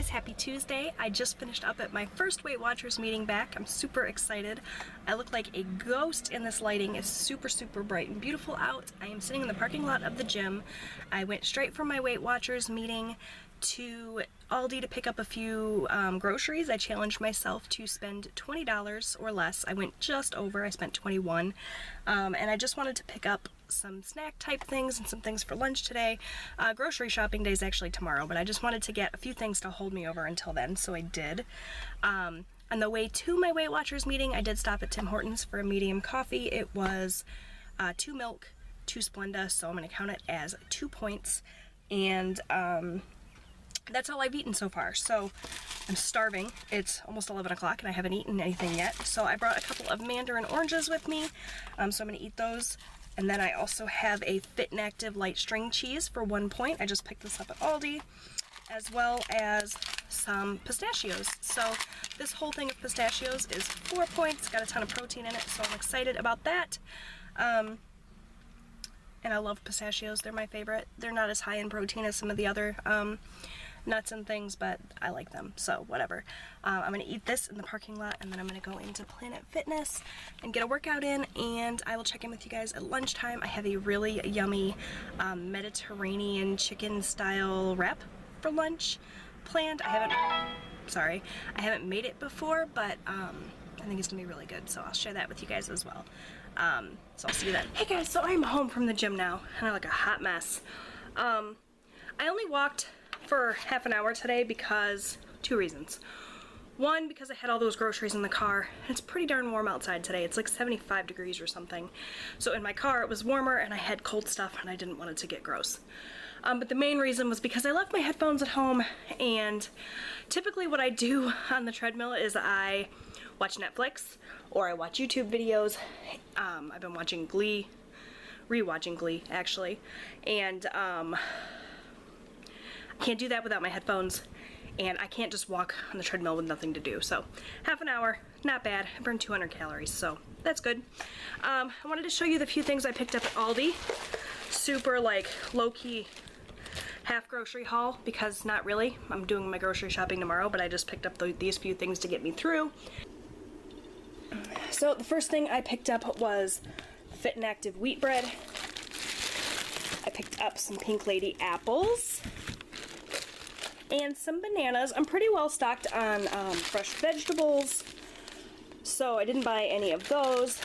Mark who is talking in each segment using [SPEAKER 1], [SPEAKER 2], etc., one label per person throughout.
[SPEAKER 1] guys, happy Tuesday. I just finished up at my first Weight Watchers meeting back. I'm super excited. I look like a ghost in this lighting. It's super bright and beautiful out. I am sitting in the parking lot of the gym. I went straight from my Weight Watchers meeting to Aldi to pick up a few groceries. I challenged myself to spend $20 or less. I went just over. I spent $21, and I just wanted to pick up some snack type things and some things for lunch today. Grocery shopping day is actually tomorrow, but I just wanted to get a few things to hold me over until then, so I did. On the way to my Weight Watchers meeting, I did stop at Tim Hortons for a medium coffee. It was 2 milk, 2 Splenda, so I'm going to count it as 2 points, and that's all I've eaten so far, so I'm starving. It's almost 11 o'clock and I haven't eaten anything yet, so I brought a couple of mandarin oranges with me, so I'm going to eat those. And then I also have a Fit and Active light string cheese for 1 point. I just picked this up at Aldi, as well as some pistachios. So this whole thing of pistachios is 4 points, got a ton of protein in it, so I'm excited about that. And I love pistachios, they're my favorite. They're not as high in protein as some of the other nuts and things, but I like them, so whatever. I'm gonna eat this in the parking lot, and then I'm gonna go into Planet Fitness and get a workout in, and I will check in with you guys at lunchtime. I have a really yummy Mediterranean chicken style wrap for lunch planned. I haven't made it before, but I think it's gonna be really good, so I'll share that with you guys as well. So I'll see you then. Hey guys, so I'm home from the gym now, and I look a hot mess. I only walked for half an hour today because 2 reasons. One, because I had all those groceries in the car, and it's pretty darn warm outside today. It's like 75 degrees or something. So in my car it was warmer, and I had cold stuff, and I didn't want it to get gross. But the main reason was because I left my headphones at home, and typically what I do on the treadmill is I watch Netflix or I watch YouTube videos. I've been watching Glee, rewatching Glee actually, and I can't do that without my headphones, and I can't just walk on the treadmill with nothing to do. So half an hour, not bad. I burned 200 calories, so that's good. I wanted to show you the few things I picked up at Aldi. Super like low-key half grocery haul, because not really. I'm doing my grocery shopping tomorrow, but I just picked up these few things to get me through. So the first thing I picked up was Fit and Active wheat bread. I picked up some Pink Lady apples and some bananas. I'm pretty well stocked on fresh vegetables, so I didn't buy any of those,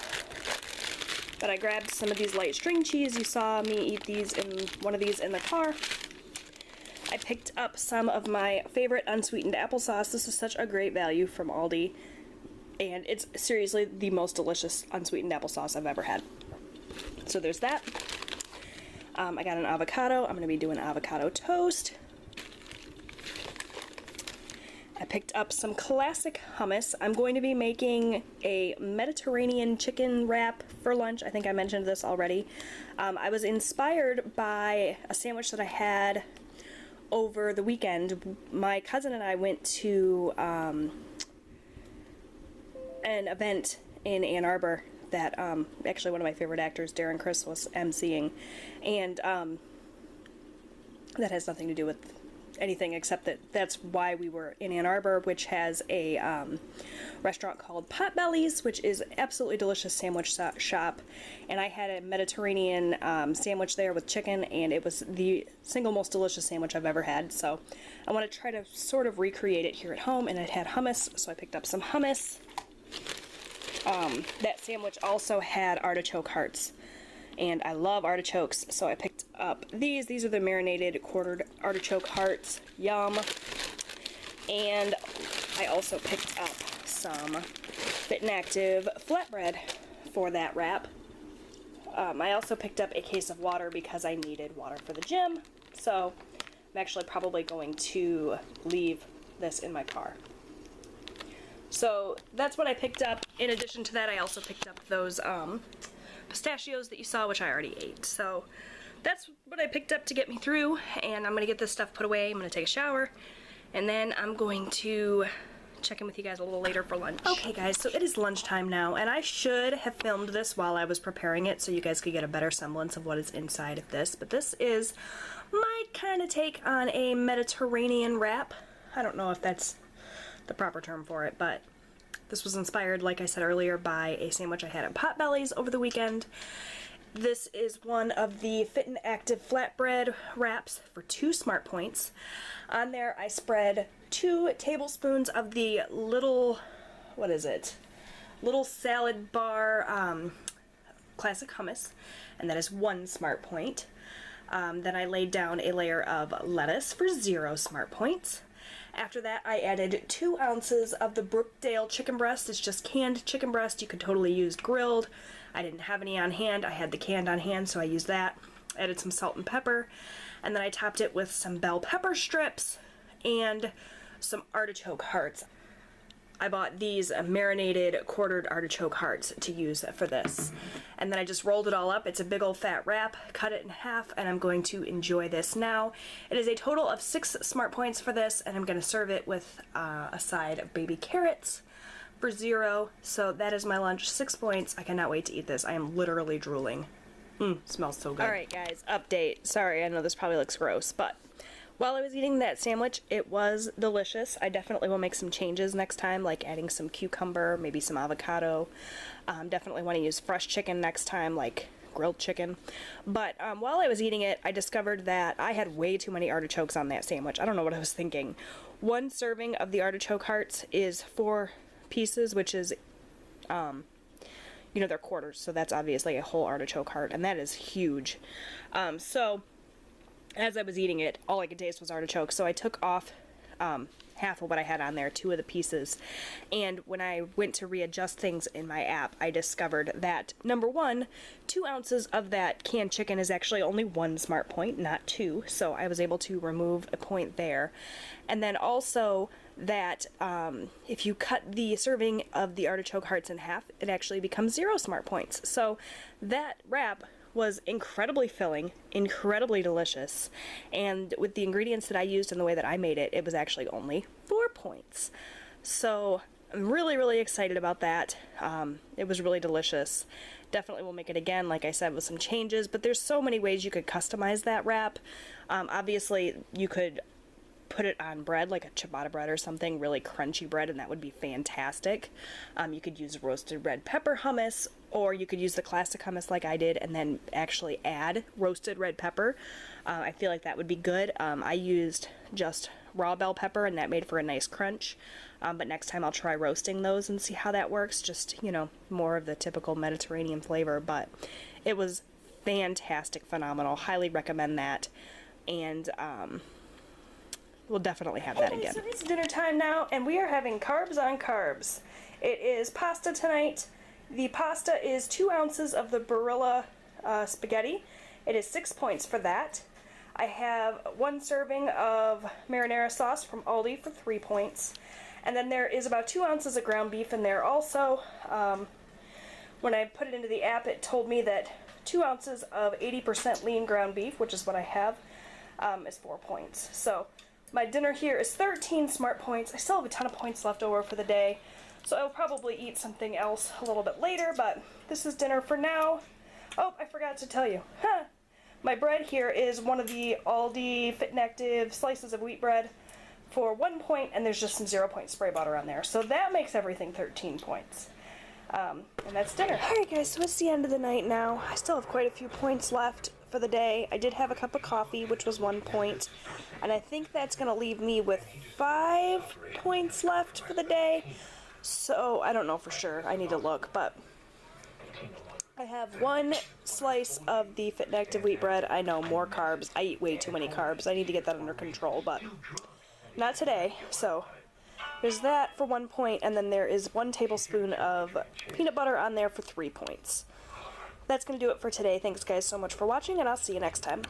[SPEAKER 1] but I grabbed some of these light string cheese. You saw me eat these in one of these in the car. I picked up some of my favorite unsweetened applesauce. This is such a great value from Aldi, and it's seriously the most delicious unsweetened applesauce I've ever had. So there's that. I got an avocado. I'm going to be doing avocado toast. I picked up some classic hummus. I'm going to be making a Mediterranean chicken wrap for lunch. I think I mentioned this already. I was inspired by a sandwich that I had over the weekend. My cousin and I went to an event in Ann Arbor that actually one of my favorite actors, Darren Criss, was emceeing, and that has nothing to do with anything except that that's why we were in Ann Arbor, which has a restaurant called Potbelly's, which is absolutely delicious sandwich shop, and I had a Mediterranean sandwich there with chicken, and it was the single most delicious sandwich I've ever had. So I want to try to sort of recreate it here at home, and it had hummus, so I picked up some hummus. That sandwich also had artichoke hearts, and I love artichokes, so I picked up these. These are the marinated quartered artichoke hearts. Yum. And I also picked up some Fit and Active flatbread for that wrap. I also picked up a case of water because I needed water for the gym, so I'm actually probably going to leave this in my car. So that's what I picked up. In addition to that, I also picked up those pistachios that you saw, which I already ate. So that's what I picked up to get me through, and I'm gonna get this stuff put away. I'm gonna take a shower, and then I'm going to check in with you guys a little later for lunch. Okay guys, so it is lunchtime now, and I should have filmed this while I was preparing it so you guys could get a better semblance of what is inside of this, but this is my kind of take on a Mediterranean wrap. I don't know if that's the proper term for it, but this was inspired, like I said earlier, by a sandwich I had at Potbelly's over the weekend. This is one of the Fit and Active flatbread wraps for 2 Smart Points. On there I spread 2 tablespoons of the little, what is it? Little salad bar classic hummus, and that is 1 Smart Point. Then I laid down a layer of lettuce for 0 Smart Points. After that, I added 2 ounces of the Brookdale chicken breast. It's just canned chicken breast. You could totally use grilled. I didn't have any on hand. I had the canned on hand, so I used that. Added some salt and pepper, and then I topped it with some bell pepper strips and some artichoke hearts. I bought these marinated quartered artichoke hearts to use for this. And then I just rolled it all up. It's a big old fat wrap, cut it in half, and I'm going to enjoy this now. It is a total of 6 Smart Points for this, and I'm going to serve it with a side of baby carrots for 0. So that is my lunch, 6 points. I cannot wait to eat this. I am literally drooling. Smells so good. Alright guys, update. Sorry, I know this probably looks gross, but while I was eating that sandwich, it was delicious. I definitely will make some changes next time, like adding some cucumber, maybe some avocado. Definitely want to use fresh chicken next time, like grilled chicken. But while I was eating it, I discovered that I had way too many artichokes on that sandwich. I don't know what I was thinking. 1 serving of the artichoke hearts is 4 pieces, which is, you know, they're quarters, so that's obviously a whole artichoke heart, and that is huge. So as I was eating it, all I could taste was artichoke, so I took off half of what I had on there, 2 of the pieces, and when I went to readjust things in my app, I discovered that, number 1, 2 ounces of that canned chicken is actually only 1 Smart Point, not 2, so I was able to remove a point there. And then also that if you cut the serving of the artichoke hearts in half, it actually becomes 0 Smart Points. So that wrap was incredibly filling, incredibly delicious, and with the ingredients that I used and the way that I made it, it was actually only 4 points. So I'm really, really excited about that. It was really delicious. Definitely will make it again, like I said, with some changes, but there's so many ways you could customize that wrap. Obviously, you could put it on bread, like a ciabatta bread or something, really crunchy bread, and that would be fantastic. You could use roasted red pepper hummus, or you could use the classic hummus like I did and then actually add roasted red pepper. I feel like that would be good. I used just raw bell pepper, and that made for a nice crunch. But next time I'll try roasting those and see how that works. Just, you know, more of the typical Mediterranean flavor, but it was fantastic, phenomenal. Highly recommend that. And we'll definitely have that again. So it's dinner time now, and we are having carbs on carbs. It is pasta tonight. The pasta is 2 ounces of the Barilla spaghetti. It is 6 points for that. I have 1 serving of marinara sauce from Aldi for 3 points. And then there is about 2 ounces of ground beef in there also. When I put it into the app, it told me that 2 ounces of 80% lean ground beef, which is what I have, is 4 points. So my dinner here is 13 Smart Points. I still have a ton of points left over for the day, so I'll probably eat something else a little bit later, but this is dinner for now. Oh, I forgot to tell you. My bread here is one of the Aldi Fit and Active slices of wheat bread for 1 point, and there's just some 0 point spray butter on there. So that makes everything 13 points. And that's dinner. Alright guys, so it's the end of the night now. I still have quite a few points left for the day. I did have a cup of coffee, which was 1 point, and I think that's going to leave me with 5 points left for the day. So I don't know for sure. I need to look, but I have 1 slice of the Fit and Active wheat bread. I know, more carbs. I eat way too many carbs. I need to get that under control, but not today. So there's that for 1 point, and then there is 1 tablespoon of peanut butter on there for 3 points. That's going to do it for today. Thanks guys so much for watching, and I'll see you next time.